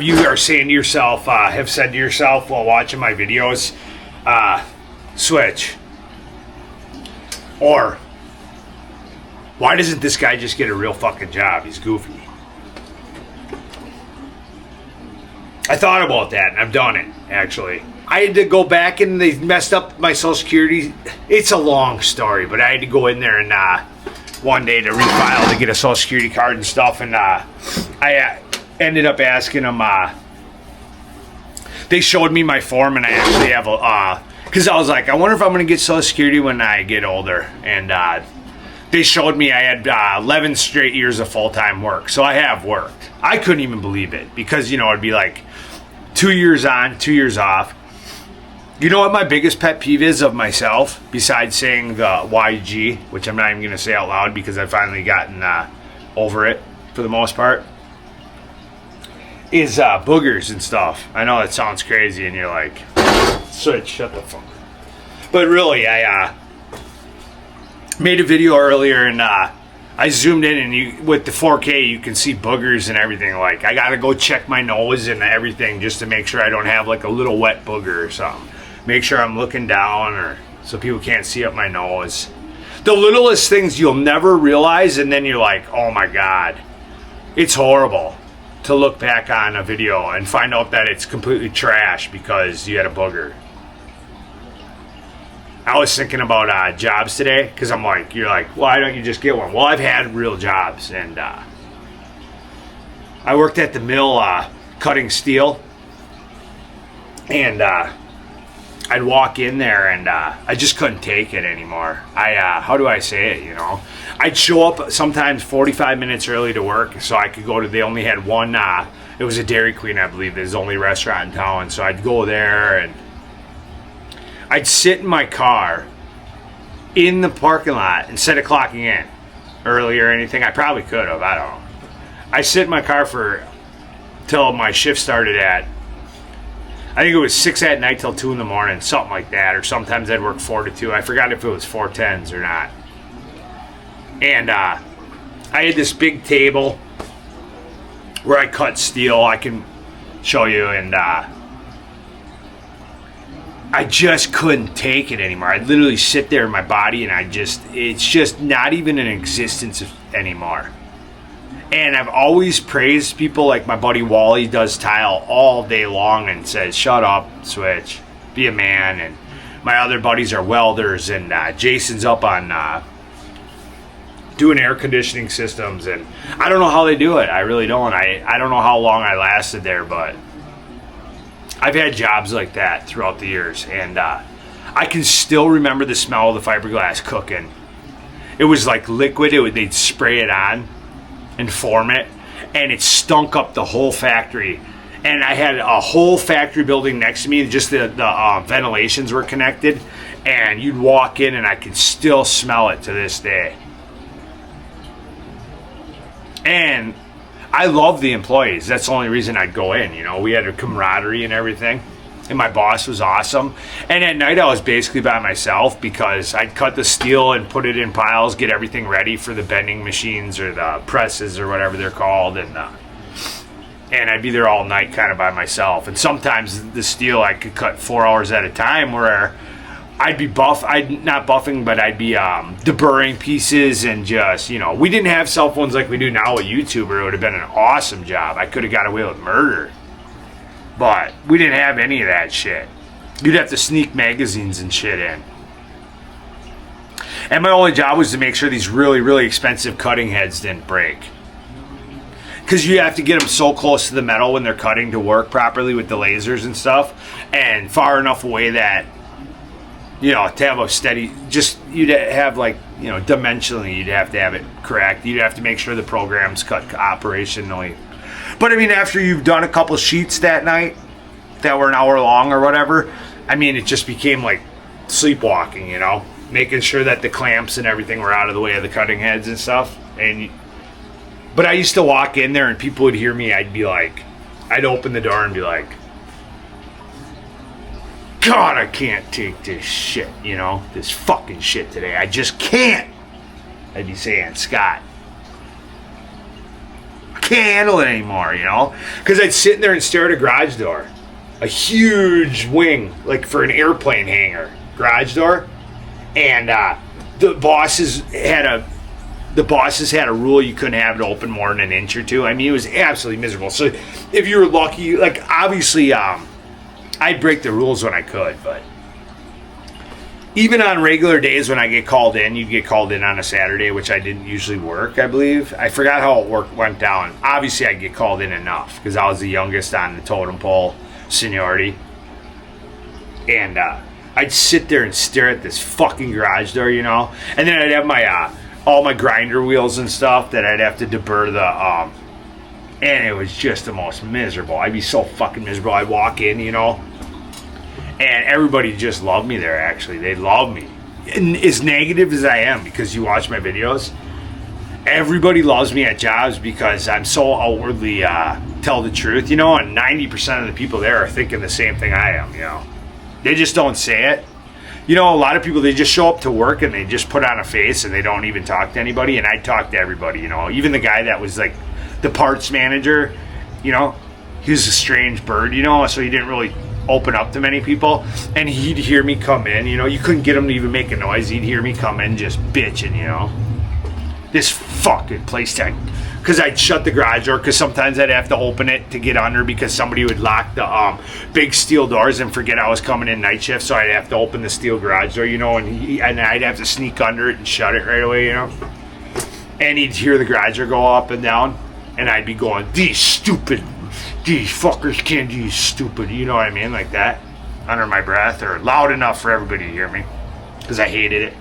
of you are saying to yourself, have said to yourself while watching my videos, switch. Or, why doesn't this guy just get a real fucking job? He's goofy. I thought about that, and I've done it, actually. I had to go back, and they messed up my Social Security. It's a long story, but I had to go in there and one day to refile to get a Social Security card and stuff, and I ended up asking them. They showed me my form, and I actually have a... Because I was like, I wonder if I'm going to get Social Security when I get older. And they showed me I had 11 straight years of full-time work. So I have worked. I couldn't even believe it. Because, it'd be like 2 years on, 2 years off. You know what my biggest pet peeve is of myself? Besides saying the YG, which I'm not even going to say out loud because I've finally gotten over it for the most part. Is boogers and stuff. I know that sounds crazy and you're like... Switch, shut the fuck. But really, I made a video earlier and I zoomed in and with the 4K you can see boogers and everything. Like I gotta go check my nose and everything just to make sure I don't have like a little wet booger or something. Make sure I'm looking down or so people can't see up my nose. The littlest things you'll never realize, and then you're like, oh my god, it's horrible to look back on a video and find out that it's completely trash because you had a booger. I was thinking about jobs today because I'm like, you're like, why don't you just get one? Well, I've had real jobs, and I worked at the mill cutting steel, and I'd walk in there and I just couldn't take it anymore. How do I say it, I'd show up sometimes 45 minutes early to work so I could go to, they only had one, it was a Dairy Queen, I believe, it was the only restaurant in town, so I'd go there and I'd sit in my car in the parking lot instead of clocking in early or anything. I probably could have, I don't know. I sit in my car till my shift started at, I think it was 6 at night till 2 in the morning, something like that. Or sometimes I'd work 4 to 2. I forgot if it was 410s or not. And I had this big table where I cut steel. I can show you. And I just couldn't take it anymore. I'd literally sit there in my body and it's just not even in existence anymore. And I've always praised people like my buddy Wally does tile all day long and says, shut up, switch, be a man. And my other buddies are welders, and Jason's up on doing air conditioning systems. And I don't know how they do it. I really don't. I don't know how long I lasted there, but I've had jobs like that throughout the years. And I can still remember the smell of the fiberglass cooking. It was like liquid. They'd spray it on and form it, and it stunk up the whole factory. And I had a whole factory building next to me, just the ventilations were connected, and you'd walk in and I could still smell it to this day. And I love the employees. That's the only reason I'd go in. We had a camaraderie and everything, and my boss was awesome. And at night I was basically by myself because I'd cut the steel and put it in piles, get everything ready for the bending machines or the presses or whatever they're called, and I'd be there all night kind of by myself. And sometimes the steel I could cut 4 hours at a time, where I'd be not buffing, but I'd be deburring pieces and just, we didn't have cell phones like we do now with YouTube, or it would have been an awesome job. I could have got away with murder. But we didn't have any of that shit. You'd have to sneak magazines and shit in. And my only job was to make sure these really, really expensive cutting heads didn't break. Because you have to get them so close to the metal when they're cutting to work properly with the lasers and stuff. And far enough away that, to have a steady, you'd have dimensionally, you'd have to have it correct. You'd have to make sure the program's cut operationally. But after you've done a couple sheets that night that were an hour long or whatever, it just became like sleepwalking, making sure that the clamps and everything were out of the way of the cutting heads and stuff. But I used to walk in there and people would hear me. I'd open the door and be like, God, I can't take this shit, this fucking shit today. I just can't. I'd be saying, Scott, I can't handle it anymore, you know? Because I'd sit in there and stare at a garage door. A huge wing, like for an airplane hangar. Garage door. And the bosses had a rule you couldn't have it open more than an inch or two. I mean, it was absolutely miserable. So if you were lucky, like obviously I'd break the rules when I could, but even on regular days when I get called in, you'd get called in on a Saturday, which I didn't usually work, I believe. I forgot how it went down. Obviously, I'd get called in enough because I was the youngest on the totem pole seniority. And I'd sit there and stare at this fucking garage door, you know? And then I'd have my all my grinder wheels and stuff that I'd have to deburr the... and it was just the most miserable. I'd be so fucking miserable. I'd walk in, you know? And everybody just loved me there, actually. They loved me. And as negative as I am, because you watch my videos, everybody loves me at jobs because I'm so outwardly tell the truth, you know, and 90% of the people there are thinking the same thing I am, you know. They just don't say it. You know, a lot of people, they just show up to work and they just put on a face and they don't even talk to anybody, and I talk to everybody, you know. Even the guy that was like the parts manager, you know, he was a strange bird, you know, so he didn't really open up to many people, and he'd hear me come in, you know, you couldn't get him to even make a noise. He'd hear me come in just bitching, you know, this fucking place tag, because I'd shut the garage door, because sometimes I'd have to open it to get under because somebody would lock the big steel doors and forget I was coming in night shift, so I'd have to open the steel garage door, you know, and I'd have to sneak under it and shut it right away, you know, and he'd hear the garage door go up and down, and I'd be going, these fuckers can't do stupid, you know what I mean, like that, under my breath, or loud enough for everybody to hear me, because I hated it.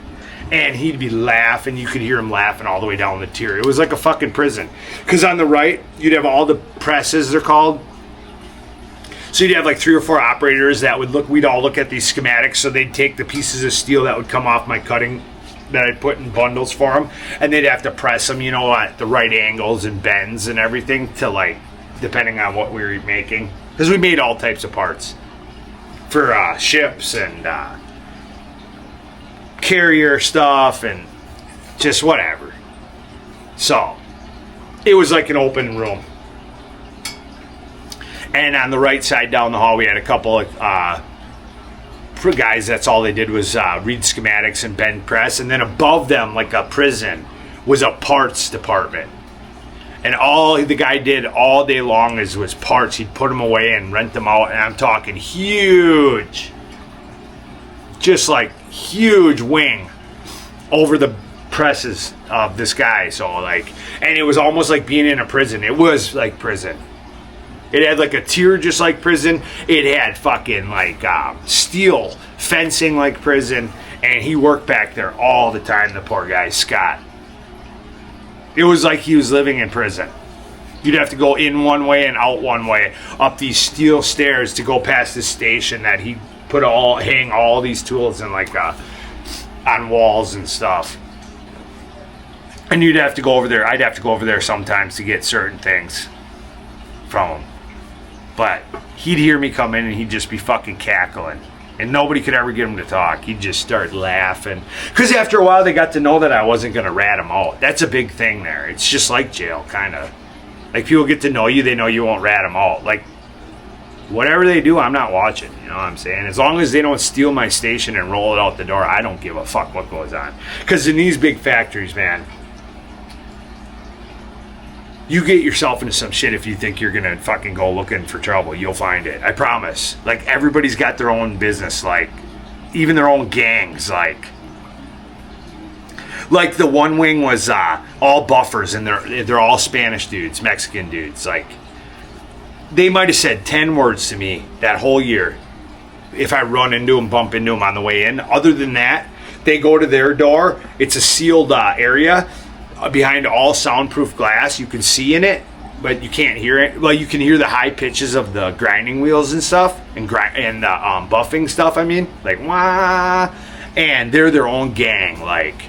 And he'd be laughing, you could hear him laughing all the way down the tier. It was like a fucking prison, because on the right, you'd have all the presses, they're called. So you'd have like 3 or 4 operators that would we'd all look at these schematics, so they'd take the pieces of steel that would come off my cutting that I'd put in bundles for them, and they'd have to press them, you know, at the right angles and bends and everything to, like, depending on what we were making, because we made all types of parts for ships and carrier stuff and just whatever. So it was like an open room, and on the right side down the hall we had a couple of guys. That's all they did was read schematics and bend press, and then above them, like a prison, was a parts department. And all the guy did all day long was parts. He'd put them away and rent them out. And I'm talking huge. Just like huge wing over the presses of this guy. So like, and it was almost like being in a prison. It was like prison. It had like a tier just like prison. It had fucking like steel fencing like prison. And he worked back there all the time, the poor guy, Scott. It was like he was living in prison. You'd have to go in one way and out one way up these steel stairs to go past this station that he hang all these tools in, like on walls and stuff. And you'd have to go over there. I'd have to go over there sometimes to get certain things from him. But he'd hear me come in and he'd just be fucking cackling. And nobody could ever get him to talk. He'd just start laughing. Because after a while, they got to know that I wasn't going to rat him out. That's a big thing there. It's just like jail, kind of. Like, people get to know you, they know you won't rat them out. Like, whatever they do, I'm not watching. You know what I'm saying? As long as they don't steal my station and roll it out the door, I don't give a fuck what goes on. Because in these big factories, man, you get yourself into some shit if you think you're gonna fucking go looking for trouble. You'll find it. I promise. Like, everybody's got their own business, like, even their own gangs, like the one wing was all buffers, and they're all Spanish dudes, Mexican dudes. Like, they might have said 10 words to me that whole year if I run into them, bump into them on the way in. Other than that, they go to their door. It's a sealed area behind all soundproof glass. You can see in it, but you can't hear it. Well, you can hear the high pitches of the grinding wheels and stuff, and buffing stuff. I mean, like, wah, and they're their own gang. Like,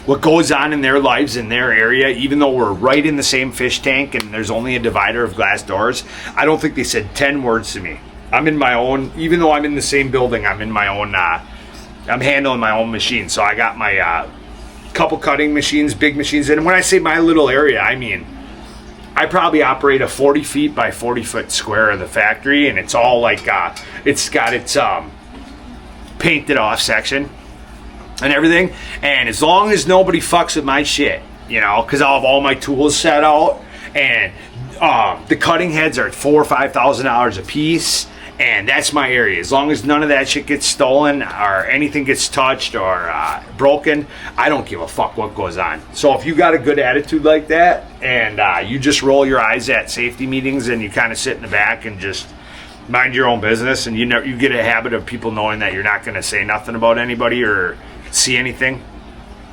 what goes on in their lives in their area, even though we're right in the same fish tank and there's only a divider of glass doors, I don't think they said 10 words to me. I'm in my own, even though I'm in the same building, I'm in my own, I'm handling my own machine. So I got my couple cutting machines, big machines. And when I say my little area, I mean I probably operate a 40 feet by 40 foot square of the factory, and it's all like it's got its painted off section and everything. And as long as nobody fucks with my shit, because I'll have all my tools set out, and the cutting heads are $4,000 or $5,000 a piece, and that's my area. As long as none of that shit gets stolen or anything gets touched or broken, I don't give a fuck what goes on. So if you got a good attitude like that, and you just roll your eyes at safety meetings and you kind of sit in the back and just mind your own business, and you get a habit of people knowing that you're not going to say nothing about anybody or see anything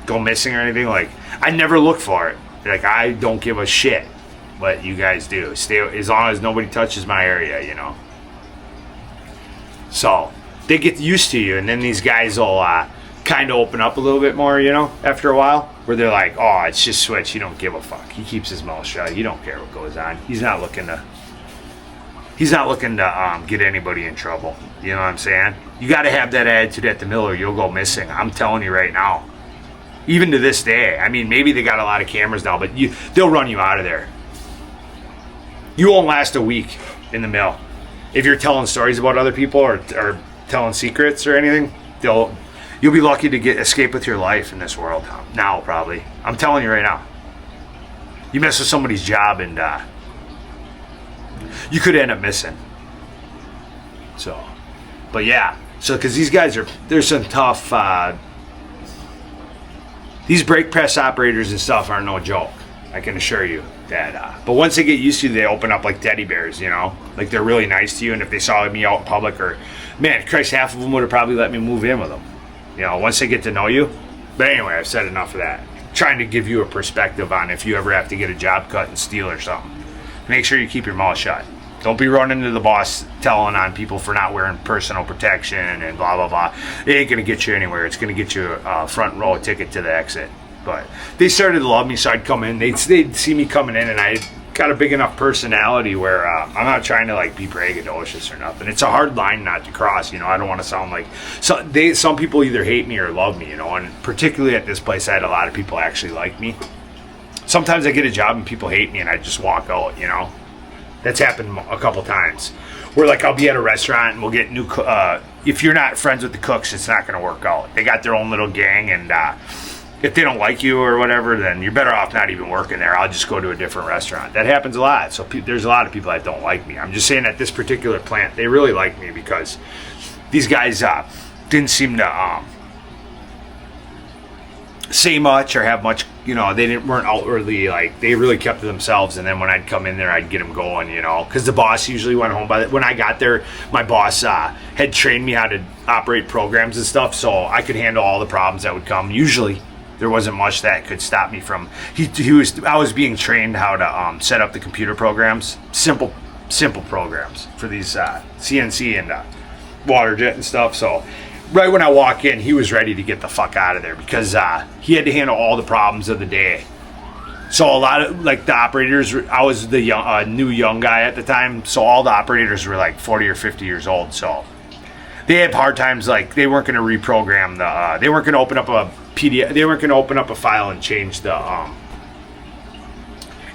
go missing or anything, like, I never look for it. Like, I don't give a shit what you guys do. Stay as long as nobody touches my area, So they get used to you, and then these guys will kind of open up a little bit more, after a while, where they're like, oh, it's just Switch. He don't give a fuck. He keeps his mouth shut. He don't care what goes on. He's not looking to get anybody in trouble. You know what I'm saying? You got to have that attitude at the mill or you'll go missing. I'm telling you right now. Even to this day. I mean, maybe they got a lot of cameras now, but they'll run you out of there. You won't last a week in the mill. If you're telling stories about other people or telling secrets or anything, you'll be lucky to escape with your life in this world now, probably. I'm telling you right now. You mess with somebody's job and you could end up missing. So, but yeah. So, because these guys there's some tough, these brake press operators and stuff are no joke. I can assure you that. But once they get used to you, they open up like teddy bears, Like they're really nice to you. And if they saw me out in public, or, man, Christ, half of them would have probably let me move in with them. Once they get to know you. But anyway, I've said enough of that. Trying to give you a perspective on if you ever have to get a job cut in steel or something. Make sure you keep your mouth shut. Don't be running to the boss telling on people for not wearing personal protection and blah, blah, blah. It ain't going to get you anywhere. It's going to get you a front row ticket to the exit. But they started to love me, so I'd come in. They'd see me coming in, and I got a big enough personality where I'm not trying to like be braggadocious or nothing. It's a hard line not to cross. I don't want to sound like some people either hate me or love me. And particularly at this place, I had a lot of people actually like me. Sometimes I get a job and people hate me, and I just walk out. That's happened a couple times. Where like I'll be at a restaurant and we'll get new. If you're not friends with the cooks, it's not going to work out. They got their own little gang, and if they don't like you or whatever, then you're better off not even working there. I'll just go to a different restaurant. That happens a lot. So there's a lot of people that don't like me. I'm just saying at this particular plant, they really like me because these guys didn't seem to say much or have much. Weren't outwardly like, they really kept to themselves. And then when I'd come in there, I'd get them going. Because the boss usually went home when I got there. My boss had trained me how to operate programs and stuff, so I could handle all the problems that would come. Usually. There wasn't much that could stop me from. I was being trained how to set up the computer programs, simple programs for these CNC and water jet and stuff. So right when I walk in, he was ready to get the fuck out of there because he had to handle all the problems of the day. So a lot of like the operators, I was the new young guy at the time, so all the operators were like 40 or 50 years old. So they had hard times. Like they weren't going to reprogram they weren't going to open up a PDF. They weren't going to open up a file and change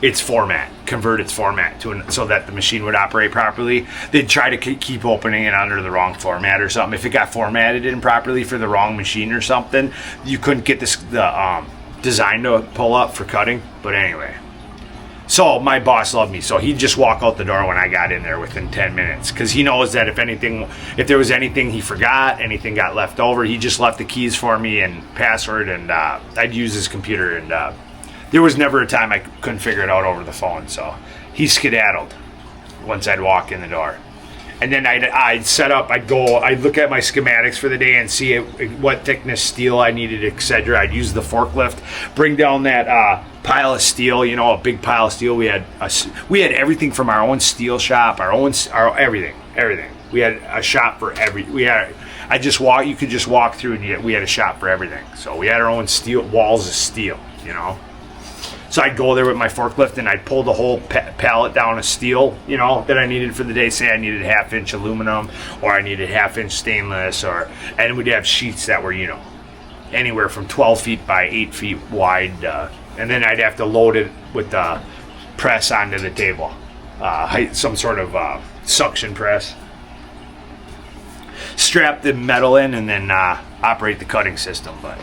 its format, convert its format so that the machine would operate properly. They'd try to keep opening it under the wrong format or something. If it got formatted improperly for the wrong machine or something, you couldn't get the design to pull up for cutting. But anyway, so my boss loved me, so he'd just walk out the door when I got in there within 10 minutes because he knows that if there was anything he forgot, anything got left over, he just left the keys for me and password, and I'd use his computer, and there was never a time I couldn't figure it out over the phone. So he skedaddled once I'd walk in the door. And then I'd set up, I'd look at my schematics for the day and see what thickness steel I needed, etc. I'd use the forklift, bring down that pile of steel, a big pile of steel. We had everything from our own steel shop, our everything. We had a shop for you could just walk through and we had a shop for everything. So we had our own steel, walls of steel, So I'd go there with my forklift and I'd pull the whole pallet down of steel, that I needed for the day. Say I needed 1/2-inch aluminum or I needed 1/2-inch stainless, and we'd have sheets that were, anywhere from 12 feet by 8 feet wide. And then I'd have to load it with press onto the table, some sort of suction press. Strap the metal in and then operate the cutting system. But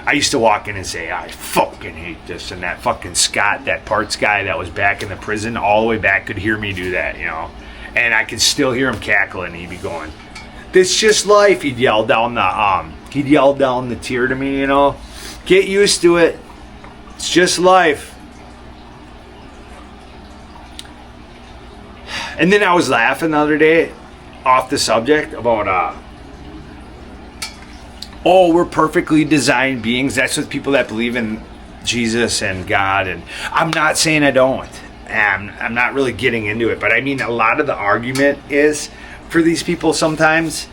I used to walk in and say, I fucking hate this. And that fucking Scott, that parts guy that was back in the prison, all the way back, could hear me do that, you know. And I could still hear him cackling. He'd be going, "This just life." He'd yell down the tier to me, you know. "Get used to it. It's just life." And then I was laughing the other day off the subject about we're perfectly designed beings. That's what people that believe in Jesus and God, and I'm not saying I don't, and I'm not really getting into it, but I mean, a lot of the argument is for these people sometimes,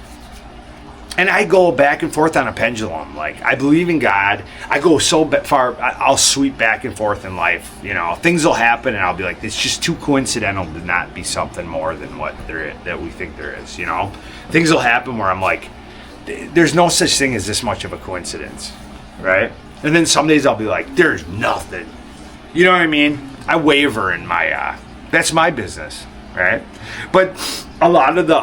and I go back and forth on a pendulum. Like, I believe in God. I go so far, I'll sweep back and forth in life. You know, things will happen, and I'll be like, it's just too coincidental to not be something more than what there is, that we think there is. You know, things will happen where I'm like, there's no such thing as this much of a coincidence, right? And then some days I'll be like, there's nothing. You know what I mean? I waver in my, that's my business, right? But a lot of the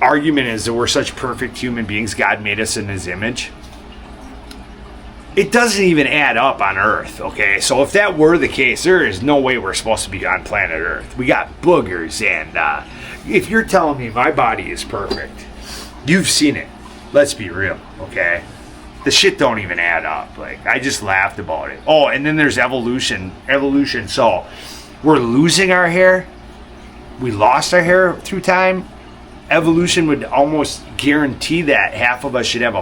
argument is that we're such perfect human beings. God made us in his image. It doesn't even add up on Earth, okay? So if that were the case, there is no way we're supposed to be on planet Earth. We got boogers, and if you're telling me my body is perfect, you've seen it. Let's be real, okay? The shit don't even add up. Like, I just laughed about it. Oh, and then there's evolution. So we're losing our hair. We lost our hair through time. Evolution would almost guarantee that half of us should have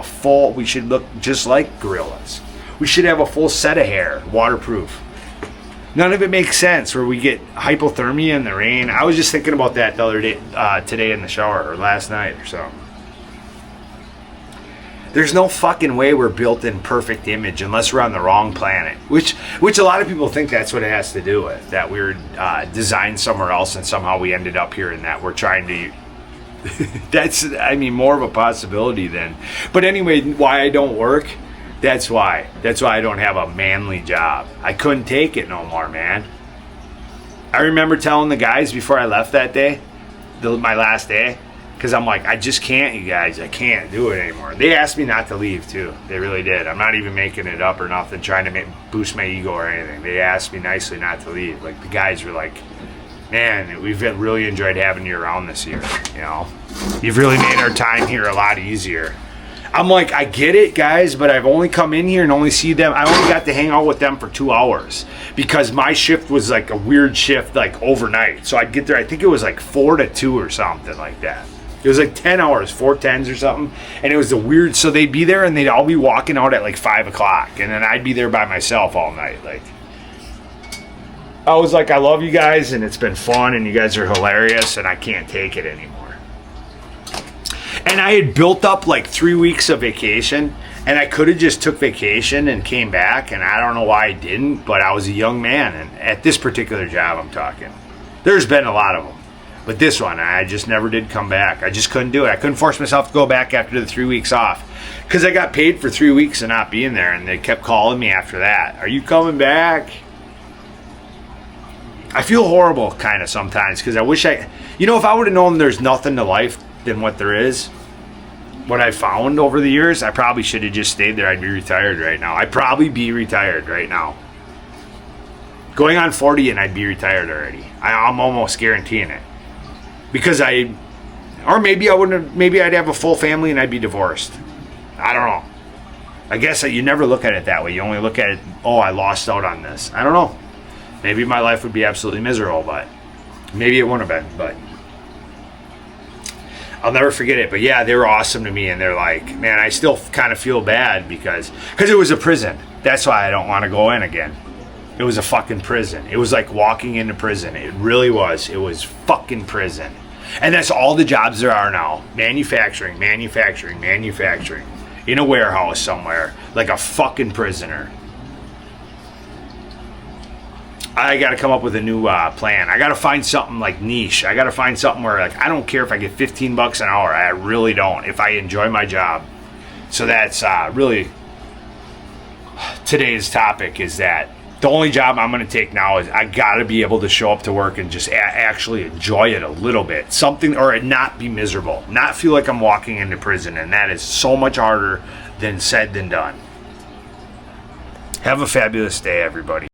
we should look just like gorillas. We should have a full set of hair, waterproof. None of it makes sense where we get hypothermia in the rain. I was just thinking about that the other day, today in the shower, or last night or so. There's no fucking way we're built in perfect image unless we're on the wrong planet, which a lot of people think that's what it has to do with, that we were designed somewhere else and somehow we ended up here, and that we're trying to that's, I mean, more of a possibility then. But anyway, why I don't work, that's why I don't have a manly job. I couldn't take it no more, man. I remember telling the guys before I left that day, my last day, because I'm like, I just can't, you guys. I can't do it anymore. They asked me not to leave, too. They really did. I'm not even making it up or nothing, trying to boost my ego or anything. They asked me nicely not to leave. Like, the guys were like, man, we've really enjoyed having you around this year. You know, you've really made our time here a lot easier. I'm like, I get it, guys, but I've only come in here and only see them. I only got to hang out with them for 2 hours because my shift was like a weird shift, like overnight. So I'd get there, I think it was like 4 to 2 or something like that. It was like 10 hours, 4 10s or something. And it was a weird, so they'd be there and they'd all be walking out at like 5 o'clock. And then I'd be there by myself all night. Like, I was like, I love you guys and it's been fun and you guys are hilarious and I can't take it anymore. And I had built up like 3 weeks of vacation, and I could have just took vacation and came back, and I don't know why I didn't, but I was a young man, and at this particular job I'm talking. There's been a lot of them. But this one, I just never did come back. I just couldn't do it. I couldn't force myself to go back after the 3 weeks off. Because I got paid for 3 weeks of not being there, and they kept calling me after that. Are you coming back? I feel horrible kind of sometimes, because I wish if I would have known there's nothing to life than what there is, what I found over the years, I probably should have just stayed there. I'd be retired right now. I'd probably be retired right now. Going on 40 and I'd be retired already. I'm almost guaranteeing it. Because maybe I'd have a full family and I'd be divorced. I don't know. I guess you never look at it that way. You only look at it, oh, I lost out on this. I don't know. Maybe my life would be absolutely miserable, but maybe it wouldn't have been, but I'll never forget it. But yeah, they were awesome to me, and they're like, man, I still kind of feel bad because it was a prison. That's why I don't want to go in again. It was a fucking prison. It was like walking into prison. It really was. It was fucking prison. And that's all the jobs there are now. Manufacturing. In a warehouse somewhere. Like a fucking prisoner. I got to come up with a new plan. I got to find something like niche. I got to find something where, like, I don't care if I get $15 an hour. I really don't. If I enjoy my job. So that's really today's topic, is that The only job I'm going to take now is I got to be able to show up to work and just actually enjoy it a little bit. Something, or not be miserable. Not feel like I'm walking into prison. And that is so much harder than said than done. Have a fabulous day, everybody.